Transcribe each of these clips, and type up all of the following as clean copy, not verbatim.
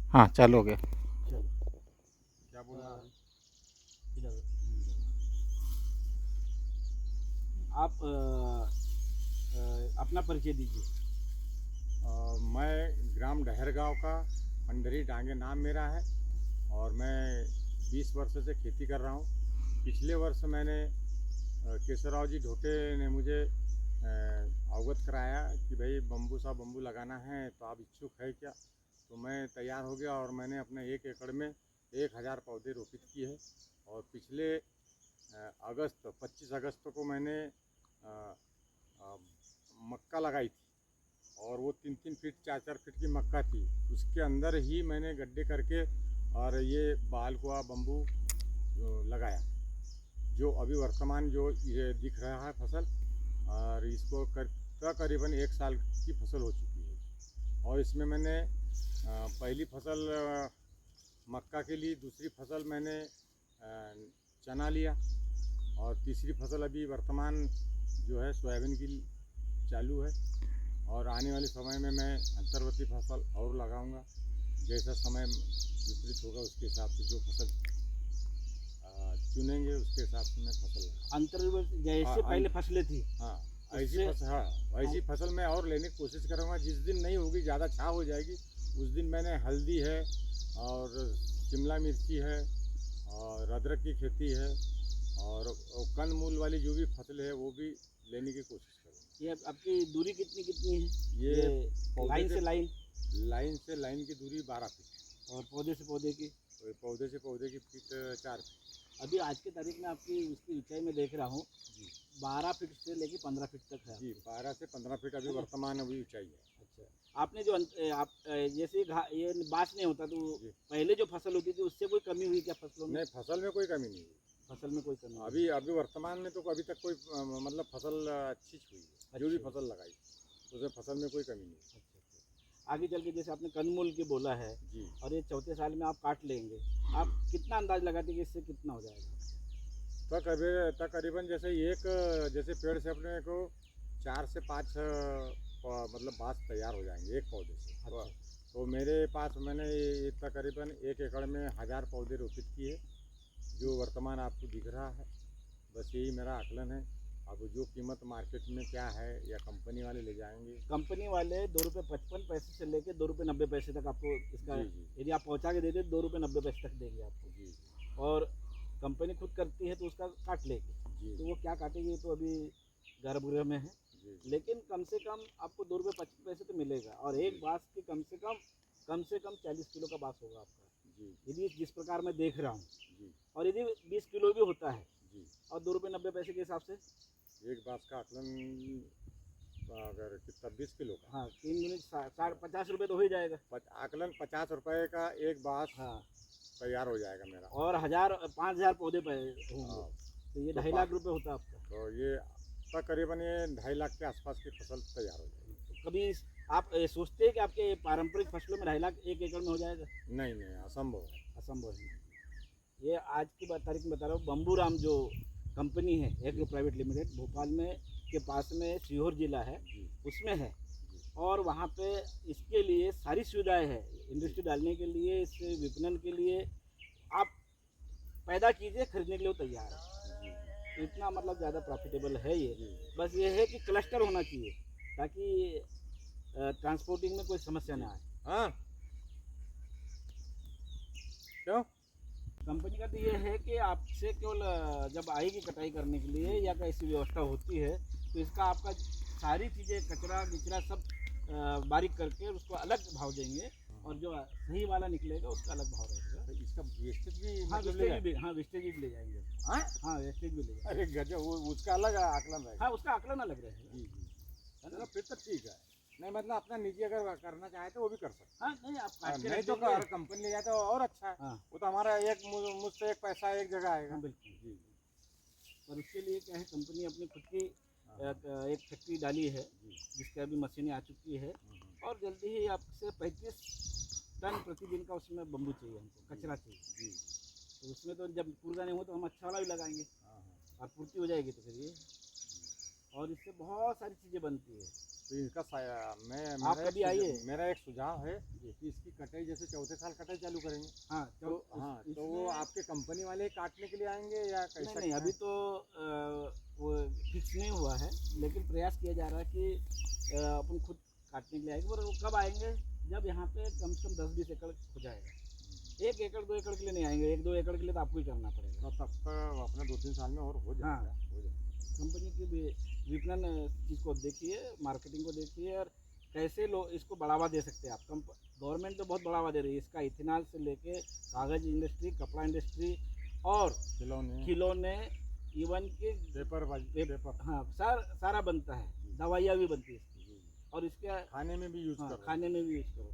हाँ चालू हो गया। चलो। क्या बोलना है? इधर आप अपना परिचय दीजिए। मैं ग्राम डहरगांव का पंडरी डांगे नाम मेरा है और मैं 20 वर्ष से खेती कर रहा हूँ। पिछले वर्ष मैंने केशवराव जी ढोटे ने मुझे अवगत कराया कि भाई बम्बू सा बम्बू लगाना है तो आप इच्छुक है क्या। तो मैं तैयार हो गया और मैंने अपने 1 एकड़ में 1000 पौधे रोपित किए हैं। और पिछले 25 अगस्त को मैंने मक्का लगाई थी और वो 3-3 फीट 4-4 फीट की मक्का थी। उसके अंदर ही मैंने गड्ढे करके और ये बालकुआ बम्बू लगाया, जो अभी वर्तमान जो ये दिख रहा है फसल, और इसको करीबन 1 साल की फसल हो चुकी है। और इसमें मैंने पहली फसल मक्का के लिए, दूसरी फसल मैंने चना लिया और तीसरी फसल अभी वर्तमान जो है सोयाबीन की चालू है। और आने वाले समय में मैं अंतर्वर्ती फसल और लगाऊंगा। जैसा समय विपरीत होगा उसके हिसाब से जो फसल चुनेंगे उसके हिसाब से मैं फसल लगाऊंगा। अंतर्वर्ती जैसे पहले फसलें थी। हाँ ऐसी फसल मैं और लेने की कोशिश करूँगा। जिस दिन नहीं होगी, ज़्यादा छाव हो जाएगी, उस दिन मैंने हल्दी है और शिमला मिर्ची है और अदरक की खेती है और कंदमूल वाली जो भी फसल है वो भी लेने की कोशिश करूँगा। ये आपकी दूरी कितनी कितनी है? ये लाइन से लाइन की दूरी 12 फीट और पौधे से पौधे की? और पौधे से पौधे की फीट 4 फीट। अभी आज की तारीख में आपकी उसकी ऊंचाई में देख रहा हूँ, 12 फीट से लेके 15 फीट तक है। जी 12 से 15 फीट अभी वर्तमान अभी ऊंचाई है। अच्छा, आपने जो आप जैसे ये बाँस नहीं होता तो पहले जो फसल होती थी उससे कोई कमी हुई क्या फसलों में? नहीं, फसल में कोई कमी नहीं हुई। फसल में कोई कमी नहीं। अभी वर्तमान में तो अभी तक कोई मतलब फसल अच्छी हुई है। जो भी फसल लगाई उसमें फसल में कोई कमी नहीं है। अच्छा। आगे चल के जैसे आपने कंदमूल की बोला है जी। और ये चौथे साल में आप काट लेंगे, आप कितना अंदाज लगाते हैं कि इससे कितना हो जाएगा? तकरीबन जैसे पेड़ से अपने को 4 से 5 मतलब बाँस तैयार हो जाएंगे एक पौधे से। अच्छा। तो मेरे पास मैंने तकरीबन 1 एकड़ में 1000 पौधे रोपित किए, जो वर्तमान आपको दिख रहा है। बस यही मेरा आकलन है। अब जो कीमत मार्केट में क्या है या कंपनी वाले ले जाएंगे। कंपनी वाले 2 रुपये 55 पैसे से लेके 2 रुपये 90 पैसे तक आपको इसका, यदि आप पहुंचा के देते 2 रुपये 90 पैसे तक देंगे आपको। जी। और कंपनी खुद करती है तो उसका काट लेगी। तो वो क्या काटेगी तो अभी गर्भगृह में है। लेकिन कम से कम आपको 2 रुपये 55 पैसे तो मिलेगा। और एक बाँस की कम से कम 40 किलो का बाँस होगा आपका, यदि जिस प्रकार मैं देख रहा हूँ। और यदि 20 किलो भी होता है और 2 रुपये 90 पैसे के हिसाब से एक बाँस का आकलन अगर कितना 20 किलो का, हाँ 3 दूनी 50 रुपये तो हो ही जाएगा। आकलन 50 रुपये का एक बाँस हाँ तैयार हो जाएगा मेरा। और 5,000 पौधे होंगे तो ये 2.5 लाख रुपये होता है आपका। तो ये तकरीबन ये 2.5 लाख के आसपास की फसल तैयार हो जाएगी। तो कभी आप सोचते हैं कि आपके पारंपरिक फसलों में 2.5 लाख 1 एकड़ में हो जाएगा? नहीं, असंभव है। असंभव है। ये आज की तारीख में बता रहा हूँ, बम्बूराम जो कंपनी है एग्रो प्राइवेट लिमिटेड, भोपाल में के पास में सीहोर जिला है, उसमें है। और वहाँ पे इसके लिए सारी सुविधाएं हैं। इंडस्ट्री डालने के लिए, इससे विपणन के लिए आप पैदा कीजिए, खरीदने के लिए वो तैयार है। तो इतना मतलब ज़्यादा प्रॉफिटेबल है ये। बस ये है कि क्लस्टर होना चाहिए ताकि ट्रांसपोर्टिंग में कोई समस्या ना आए। हाँ क्यों? कंपनी का तो ये है कि आपसे केवल जब आएगी कटाई करने के लिए या ऐसी व्यवस्था होती है तो इसका आपका सारी चीज़ें कचरा विचरा सब बारीक करके उसको अलग भाव देंगे और जो सही वाला निकलेगा उसका अलग भाव रहेगा। तो इसका वेस्टेज भी हाँ मतलब वेस्टेज भी ले जाएंगे। हाँ हाँ वेस्टेज भी ले जाएंगे। अरे गजब, वो उसका अलग आकलन रहेगा। हाँ उसका आकलन अलग रहेगा। जी चलो फिर तो ठीक है। नहीं मतलब अपना निजी अगर करना चाहे तो वो भी कर सकते। हाँ नहीं आप नहीं तो कंपनी ले जाए तो और अच्छा है। हाँ। वो तो हमारा मुझसे एक पैसा एक जगह आएगा। हाँ बिल्कुल जी। और उसके लिए क्या है, कंपनी अपनी खुद की एक फैक्ट्री डाली है जिसके अभी मशीनें आ चुकी है और जल्दी ही आपसे 35 टन प्रतिदिन का उसमें बम्बू चाहिए, हमको कचरा चाहिए। तो उसमें तो जब पूरा नहीं हो तो हम अच्छा वाला भी लगाएंगे और पूर्ति हो जाएगी तो फिर ये। और इससे बहुत सारी चीज़ें बनती है। तो इसका आप कभी आइए। मेरा एक सुझाव है कि इसकी कटाई जैसे चौथे साल कटाई चालू करेंगे। हाँ तो तो वो आपके कंपनी वाले ही काटने के लिए आएंगे या कैसा? नहीं अभी तो वो फिक्स नहीं हुआ है, लेकिन प्रयास किया जा रहा है कि अपन खुद काटने के लिए आएंगे। और वो कब आएंगे, जब यहाँ पे कम से कम 10-20 एकड़ हो जाएगा। 1 एकड़ 2 एकड़ के लिए नहीं आएंगे, 1-2 एकड़ के लिए तो आपको ही करना पड़ेगा। तो तब तक अपने 2-3 साल में और हो जाएगा। हाँ। हो जाएगा। कंपनी की विपणन चीज़ को देखिए, मार्केटिंग को देखिए, और कैसे लोग इसको बढ़ावा दे सकते हैं आप। गवर्नमेंट तो बहुत बढ़ावा दे रही है इसका, इथेनॉल से लेके कागज़ इंडस्ट्री, कपड़ा इंडस्ट्री और खिलौने, इवन के पेपर हाँ सारा बनता है, दवाइयाँ भी बनती है इसकी, और इसके खाने में भी यूज़ करो। खाने में भी यूज़ करो,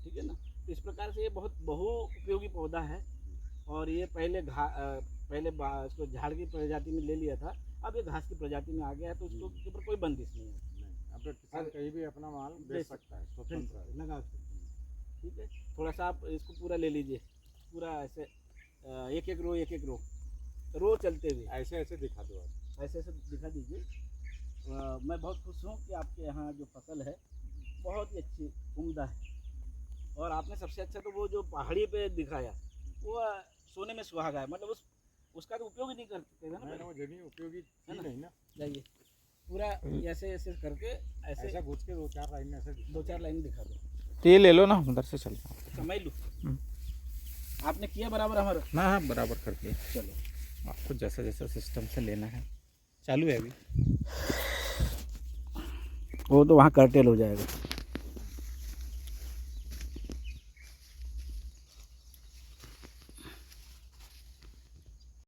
ठीक है ना। तो इस प्रकार से ये बहुत बहु उपयोगी पौधा है। और ये पहले इसको झाड़ की प्रजाति में ले लिया था, अब ये घास की प्रजाति में आ गया है, तो उसको के ऊपर कोई बंदिश नहीं है। अब किसान कहीं भी अपना माल बेच सकता है, स्वतंत्र है, लगा सकते हैं। ठीक है, थोड़ा सा आप इसको पूरा ले लीजिए, पूरा ऐसे एक एक रो चलते हुए ऐसे दिखा दो आप। ऐसे दिखा दीजिए। मैं बहुत खुश हूँ कि आपके यहाँ जो फसल है बहुत ही अच्छी उम्दा है। और आपने सबसे अच्छा तो वो जो पहाड़ी पे दिखाया वो सोने में सुहागा है, मतलब उसका तो उपयोग ही नहीं कर सकते ना। वो जमीन उपयोगी थी नहीं ना। जाइए पूरा ऐसे ऐसे करके ऐसे घुस के 2-4 लाइन ऐसे 2-4 लाइन दिखा दो। तो ये ले लो ना, उधर से चल समझ लो। आपने किया बराबर हमारा? हाँ बराबर कर दिया। चलो आपको जैसा जैसा सिस्टम से लेना है, चालू है अभी वो तो वहाँ कर्टेल हो जाएगा।